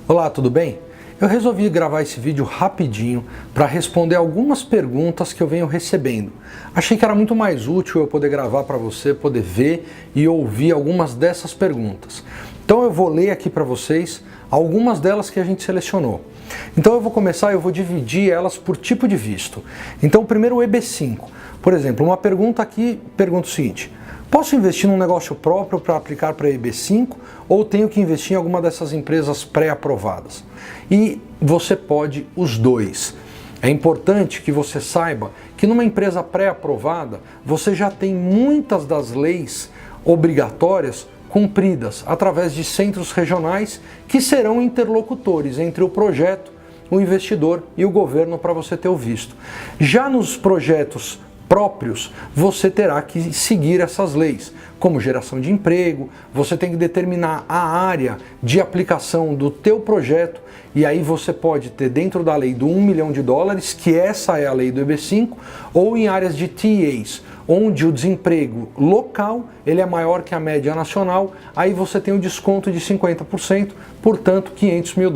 Olá, tudo bem? Eu resolvi gravar esse vídeo rapidinho para responder algumas perguntas que eu venho recebendo. Achei que era muito mais útil eu poder gravar para você poder ver e ouvir algumas dessas perguntas. Então eu vou ler aqui para vocês algumas delas que a gente selecionou. Então eu vou começar, eu vou dividir elas por tipo de visto. Então primeiro o EB5. Por exemplo, uma pergunta aqui pergunta o seguinte: posso investir num negócio próprio para aplicar para EB5 ou tenho que investir em alguma dessas empresas pré-aprovadas? E você pode os dois. É importante que você saiba que numa empresa pré-aprovada você já tem muitas das leis obrigatórias cumpridas através de centros regionais que serão interlocutores entre o projeto, o investidor e o governo para você ter o visto. Já nos projetos próprios, você terá que seguir essas leis, como geração de emprego, você tem que determinar a área de aplicação do teu projeto, e aí você pode ter dentro da lei do $1 milhão, que essa é a lei do EB5, ou em áreas de TAs, onde o desemprego local ele é maior que a média nacional, aí você tem um desconto de 50%, portanto $500 mil.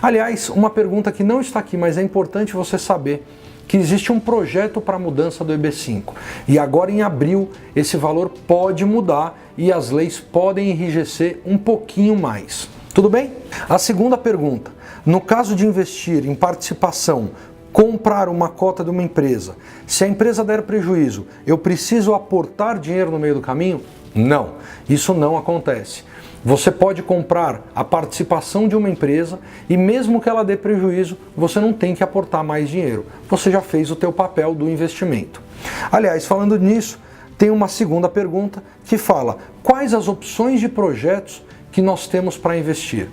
Aliás, uma pergunta que não está aqui, mas é importante você saber que existe um projeto para a mudança do EB5 e agora em abril esse valor pode mudar e as leis podem enrijecer um pouquinho mais. Tudo bem? A segunda pergunta: no caso de investir em participação, comprar uma cota de uma empresa, se a empresa der prejuízo, eu preciso aportar dinheiro no meio do caminho? Não, isso não acontece. Você pode comprar a participação de uma empresa e mesmo que ela dê prejuízo, você não tem que aportar mais dinheiro. Você já fez o teu papel do investimento. Aliás, falando nisso, tem uma segunda pergunta que fala: quais as opções de projetos que nós temos para investir?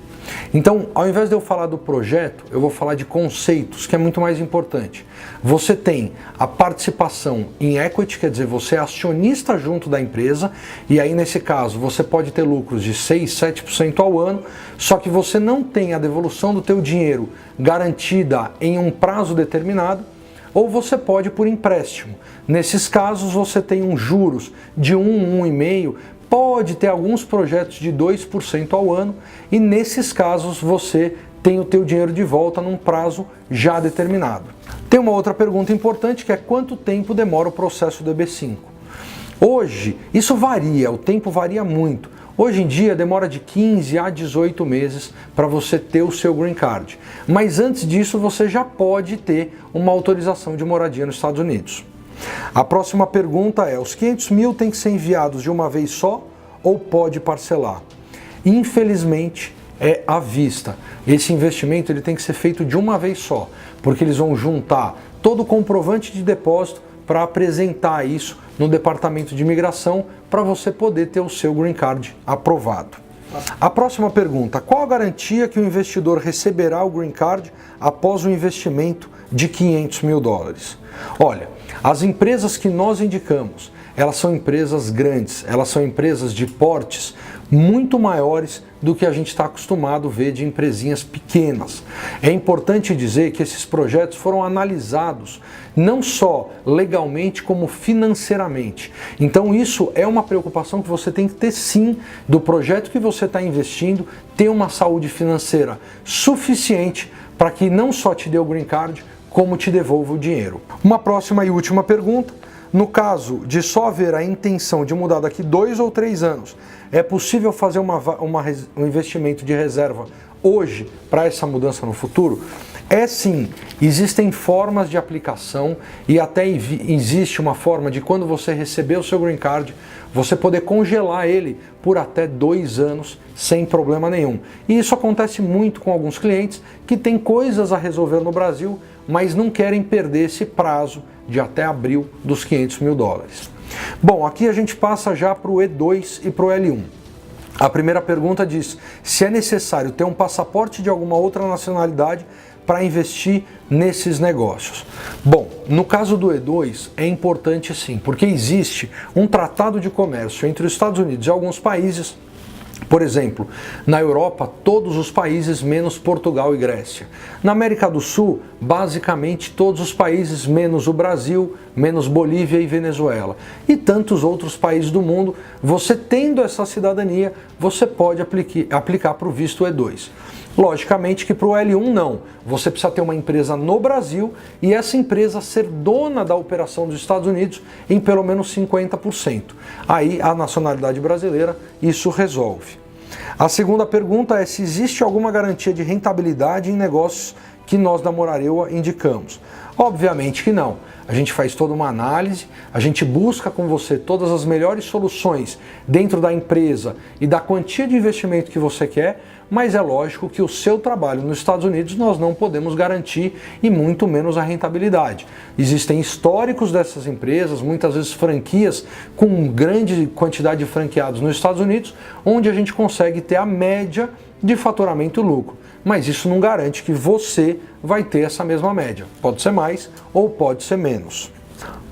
Então, ao invés de eu falar do projeto, eu vou falar de conceitos, que é muito mais importante. Você tem a participação em equity, quer dizer, você é acionista junto da empresa, e aí nesse caso você pode ter lucros de 6, 7% ao ano, só que você não tem a devolução do teu dinheiro garantida em um prazo determinado, ou você pode por empréstimo. Nesses casos você tem um juros de 1,5%, pode ter alguns projetos de 2% ao ano e nesses casos você tem o teu dinheiro de volta num prazo já determinado. Tem uma outra pergunta importante que é: quanto tempo demora o processo do EB5? Hoje, isso varia, o tempo varia muito. Hoje em dia demora de 15 a 18 meses para você ter o seu Green Card. Mas antes disso você já pode ter uma autorização de moradia nos Estados Unidos. A próxima pergunta é: os 500 mil têm que ser enviados de uma vez só ou pode parcelar? Infelizmente é à vista. Esse investimento ele tem que ser feito de uma vez só, porque eles vão juntar todo o comprovante de depósito para apresentar isso no departamento de imigração para você poder ter o seu Green Card aprovado. A próxima pergunta: qual a garantia que o investidor receberá o Green Card após o investimento de $500 mil? Olha, as empresas que nós indicamos, elas são empresas grandes, elas são empresas de portes muito maiores do que a gente está acostumado a ver de empresinhas pequenas. É importante dizer que esses projetos foram analisados não só legalmente como financeiramente. Então isso é uma preocupação que você tem que ter sim do projeto que você está investindo, ter uma saúde financeira suficiente para que não só te dê o Green Card, como te devolva o dinheiro. Uma próxima e última pergunta: no caso de só haver a intenção de mudar daqui 2 ou 3 anos, é possível fazer um investimento de reserva hoje para essa mudança no futuro? É sim, existem formas de aplicação e até existe uma forma de, quando você receber o seu Green Card, você poder congelar ele por até 2 anos sem problema nenhum. E isso acontece muito com alguns clientes que têm coisas a resolver no Brasil, mas não querem perder esse prazo de até abril dos $500 mil. Bom, aqui a gente passa já para o E2 e para o L1. A primeira pergunta diz se é necessário ter um passaporte de alguma outra nacionalidade para investir nesses negócios. Bom, no caso do E2 é importante sim, porque existe um tratado de comércio entre os Estados Unidos e alguns países. Por exemplo, na Europa, todos os países menos Portugal e Grécia. Na América do Sul, basicamente todos os países menos o Brasil, menos Bolívia e Venezuela. E tantos outros países do mundo. Você tendo essa cidadania, você pode aplicar para o visto E2. Logicamente que para o L1 não, você precisa ter uma empresa no Brasil e essa empresa ser dona da operação dos Estados Unidos em pelo menos 50%. Aí a nacionalidade brasileira, isso resolve. A segunda pergunta é se existe alguma garantia de rentabilidade em negócios que nós da Morareua indicamos. Obviamente que não. A gente faz toda uma análise, a gente busca com você todas as melhores soluções dentro da empresa e da quantia de investimento que você quer, mas é lógico que o seu trabalho nos Estados Unidos nós não podemos garantir e muito menos a rentabilidade. Existem históricos dessas empresas, muitas vezes franquias com grande quantidade de franqueados nos Estados Unidos, onde a gente consegue ter a média de faturamento e lucro. Mas isso não garante que você vai ter essa mesma média. Pode ser mais ou pode ser menos.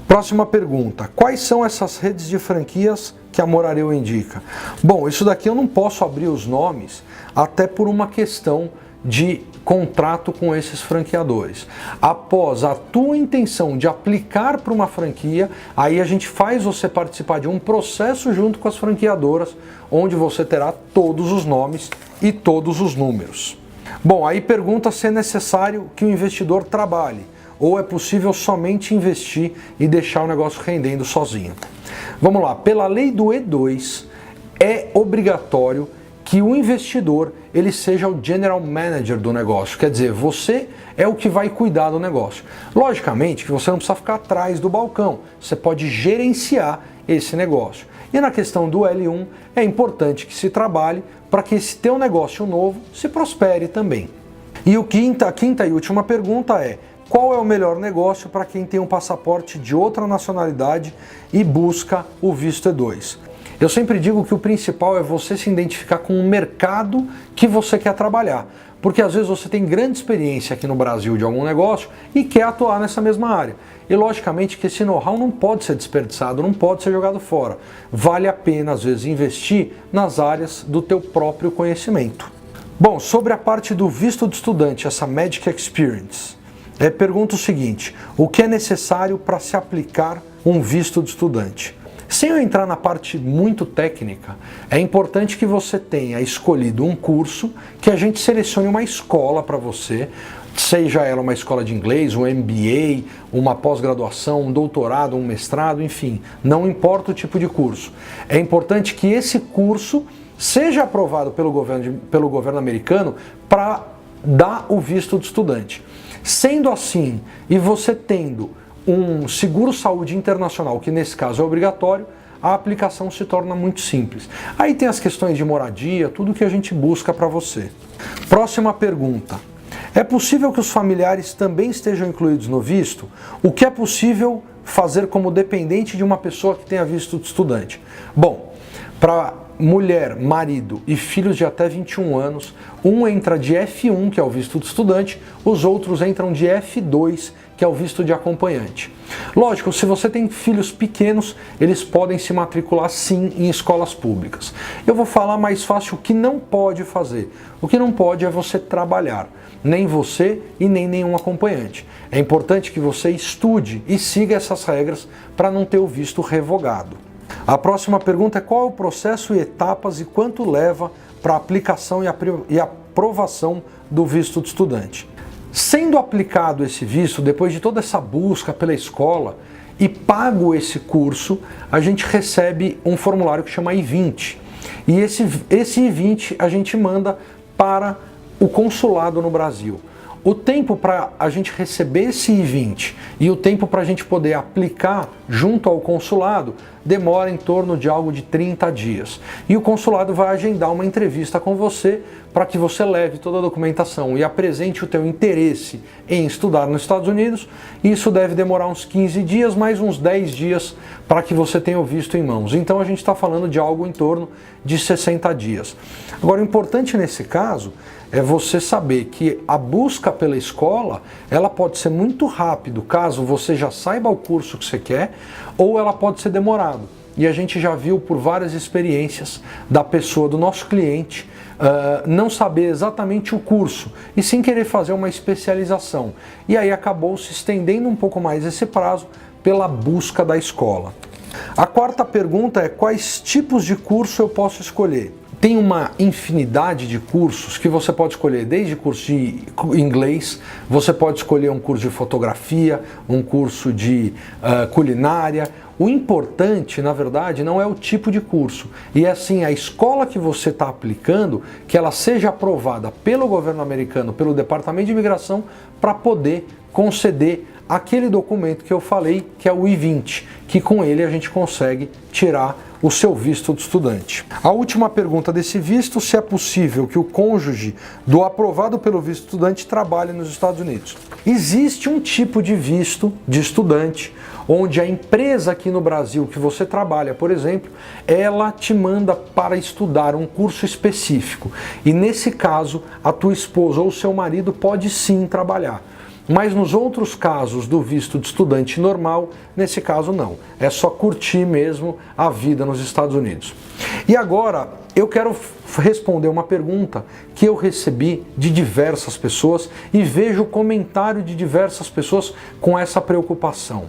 Próxima pergunta. Quais são essas redes de franquias que a Morareua indica? Bom, isso daqui eu não posso abrir os nomes, até por uma questão de contrato com esses franqueadores. Após a tua intenção de aplicar para uma franquia, aí a gente faz você participar de um processo junto com as franqueadoras, onde você terá todos os nomes e todos os números. Bom, aí pergunta se é necessário que o investidor trabalhe ou é possível somente investir e deixar o negócio rendendo sozinho. Vamos lá, pela lei do E2 é obrigatório que o investidor ele seja o general manager do negócio, quer dizer, você é o que vai cuidar do negócio. Logicamente que você não precisa ficar atrás do balcão, você pode gerenciar esse negócio. E na questão do L1 é importante que se trabalhe para que esse teu negócio novo se prospere também. E a quinta e última pergunta é: qual é o melhor negócio para quem tem um passaporte de outra nacionalidade e busca o visto E2? Eu sempre digo que o principal é você se identificar com o mercado que você quer trabalhar. Porque às vezes você tem grande experiência aqui no Brasil de algum negócio e quer atuar nessa mesma área. E logicamente que esse know-how não pode ser desperdiçado, não pode ser jogado fora. Vale a pena às vezes investir nas áreas do teu próprio conhecimento. Bom, sobre a parte do visto de estudante, essa Magic Experience, pergunta o seguinte: o que é necessário para se aplicar um visto de estudante? Sem eu entrar na parte muito técnica, é importante que você tenha escolhido um curso, que a gente selecione uma escola para você, seja ela uma escola de inglês, um MBA, uma pós-graduação, um doutorado, um mestrado, enfim, não importa o tipo de curso. É importante que esse curso seja aprovado pelo governo americano para dar o visto de estudante. Sendo assim, e você tendo um seguro-saúde internacional, que nesse caso é obrigatório, a aplicação se torna muito simples. Aí tem as questões de moradia, tudo que a gente busca para você. Próxima pergunta. É possível que os familiares também estejam incluídos no visto? O que é possível fazer como dependente de uma pessoa que tenha visto de estudante? Bom, para mulher, marido e filhos de até 21 anos, um entra de F1, que é o visto de estudante, os outros entram de F2, que é o visto de acompanhante. Lógico, se você tem filhos pequenos, eles podem se matricular sim em escolas públicas. Eu vou falar mais fácil o que não pode fazer. O que não pode é você trabalhar, nem você e nem nenhum acompanhante. É importante que você estude e siga essas regras para não ter o visto revogado. A próxima pergunta é: qual é o processo e etapas e quanto leva para a aplicação e aprovação do visto de estudante? Sendo aplicado esse visto, depois de toda essa busca pela escola e pago esse curso, a gente recebe um formulário que chama I-20. E esse I-20 a gente manda para o consulado no Brasil. O tempo para a gente receber esse I-20 e o tempo para a gente poder aplicar junto ao consulado demora em torno de algo de 30 dias. E o consulado vai agendar uma entrevista com você para que você leve toda a documentação e apresente o teu interesse em estudar nos Estados Unidos. Isso deve demorar uns 15 dias, mais uns 10 dias para que você tenha o visto em mãos. Então a gente está falando de algo em torno de 60 dias. Agora, o importante nesse caso é você saber que a busca pela escola, ela pode ser muito rápido, caso você já saiba o curso que você quer, ou ela pode ser demorado. E a gente já viu por várias experiências da pessoa, do nosso cliente, não saber exatamente o curso e sim querer fazer uma especialização. E aí acabou se estendendo um pouco mais esse prazo pela busca da escola. A quarta pergunta é: quais tipos de curso eu posso escolher? tem uma infinidade de cursos que você pode escolher, desde curso de inglês, você pode escolher um curso de fotografia, um curso de culinária. O importante, na verdade, não é o tipo de curso, e é assim, a escola que você está aplicando, que ela seja aprovada pelo governo americano, pelo Departamento de Imigração, para poder conceder aquele documento que eu falei, que é o I-20, que com ele a gente consegue tirar o seu visto de estudante. A última pergunta desse visto, se é possível que o cônjuge do aprovado pelo visto de estudante trabalhe nos Estados Unidos. Existe um tipo de visto de estudante onde a empresa aqui no Brasil que você trabalha, por exemplo, ela te manda para estudar um curso específico. E nesse caso, a tua esposa ou seu marido pode sim trabalhar. Mas nos outros casos do visto de estudante normal, nesse caso não. É só curtir mesmo a vida nos Estados Unidos. E agora eu quero responder uma pergunta que eu recebi de diversas pessoas e vejo o comentário de diversas pessoas com essa preocupação.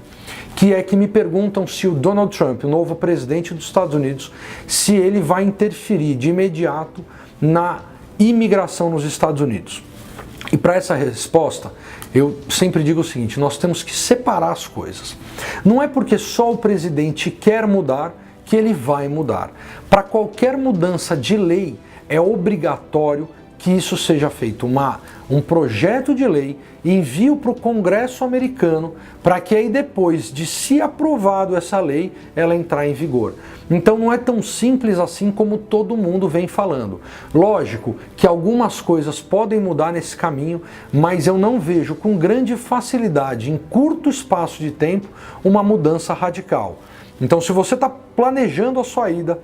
Que é que me perguntam se o Donald Trump, o novo presidente dos Estados Unidos, se ele vai interferir de imediato na imigração nos Estados Unidos. E para essa resposta, eu sempre digo o seguinte, nós temos que separar as coisas. Não é porque só o presidente quer mudar que ele vai mudar. Para qualquer mudança de lei, é obrigatório que isso seja feito um projeto de lei, envio para o Congresso americano, para que aí depois de se aprovado essa lei, ela entrar em vigor. Então não é tão simples assim como todo mundo vem falando. Lógico que algumas coisas podem mudar nesse caminho, mas eu não vejo com grande facilidade, em curto espaço de tempo, uma mudança radical. Então se você está planejando a sua ida,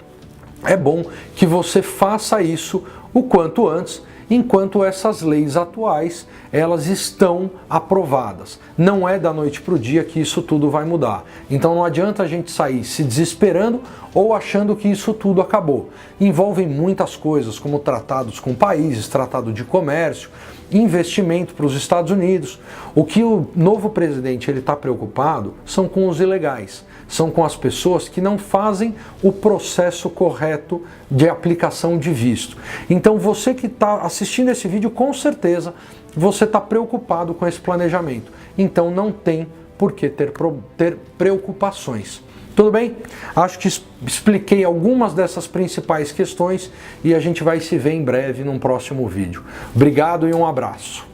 é bom que você faça isso o quanto antes, enquanto essas leis atuais, elas estão aprovadas. Não é da noite para o dia que isso tudo vai mudar. Então não adianta a gente sair se desesperando ou achando que isso tudo acabou. Envolvem muitas coisas, como tratados com países, tratado de comércio, investimento para os Estados Unidos. O que o novo presidente está preocupado são com os ilegais, são com as pessoas que não fazem o processo correto de aplicação de visto. Então você que está assistindo esse vídeo, com certeza você está preocupado com esse planejamento. Então não tem por que ter preocupações. Tudo bem? Acho que expliquei algumas dessas principais questões e a gente vai se ver em breve num próximo vídeo. Obrigado e um abraço.